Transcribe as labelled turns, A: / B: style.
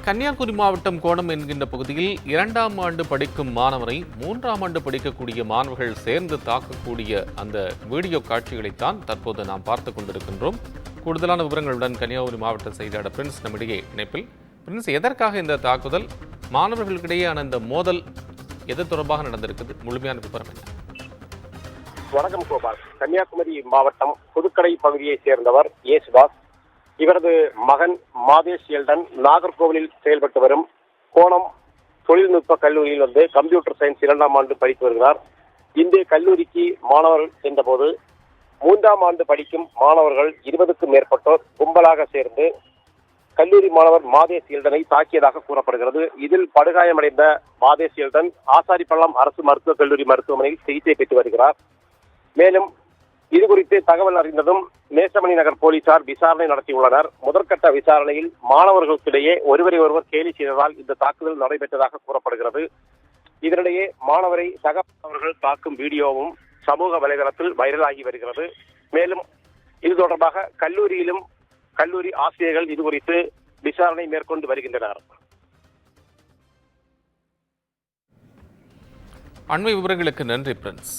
A: கன்னியாகுமரி மாவட்டம் கோணம் என்கின்ற பகுதியில் 2ஆம் ஆண்டு படிக்கும் மாணவரை 3ஆம் ஆண்டு படிக்கக்கூடிய மாணவர்கள் சேர்ந்து தாக்கக்கூடிய அந்த வீடியோ காட்சிகளைத்தான் தற்போது நாம் பார்த்துக் கொண்டிருக்கின்றோம். கூடுதலான விவரங்களுடன் கன்னியாகுமரி மாவட்ட செய்தியாளர் பிரின்ஸ் நம்மிடையே இணைப்பில். பிரின்ஸ், எதற்காக இந்த தாக்குதல்? மாணவர்களுக்கிடையேயான இந்த மோதல் எது தொடர்பாக நடந்திருக்குது? முழுமையான விவரம் என்ன?
B: வணக்கம் கோபால். கன்னியாகுமரி மாவட்டம் புதுக்கடை பகுதியைச் சேர்ந்தவர் ஏசுதாஸ். இவரது மகன் மாதேஷ் எல்டன் நாகர்கோவிலில் செயல்பட்டு வரும் கோணம் தொழில்நுட்ப கல்லூரியில் கம்ப்யூட்டர் சயின்ஸ் 2ஆம் ஆண்டு படித்து வருகிறார். இந்த கல்லூரிக்கு மாணவர்கள் சென்றபோது 3ஆம் ஆண்டு படிக்கும் மாணவர்கள் 20க்கும் மேற்பட்டோர் கும்பலாக சேர்ந்து கல்லூரி மாணவர் மாதேஷ் எல்டனை தாக்கியதாக கூறப்படுகிறது. இதில் படுகாயமடைந்த மாதேஷ் எல்டன் ஆசாரிப்பள்ளம் அரசு மருத்துவக் கல்லூரி மருத்துவமனையில் சிகிச்சை பெற்று வருகிறார். மேலும் இதுகுறித்து தகவல் அறிந்ததும் நேசமணி நகர் போலீசார் விசாரணை நடத்தியுள்ளனர். முதற்கட்ட விசாரணையில் மாணவர்களுக்கிடையே ஒருவரை ஒருவர் கேலி செய்ததால் இந்த தாக்குதல் நடைபெற்றதாக கூறப்படுகிறது. இதனிடையே மாணவரை சக மாணவர்கள் தாக்கும் வீடியோவும் சமூக வலைதளத்தில் வைரலாகி வருகிறது. மேலும் இது தொடர்பாக கல்லூரி ஆசிரியர்கள் இதுகுறித்து விசாரணை மேற்கொண்டு வருகின்றனர்.
A: அண்மை விவரங்களுக்கு நன்றி பிரின்ஸ்.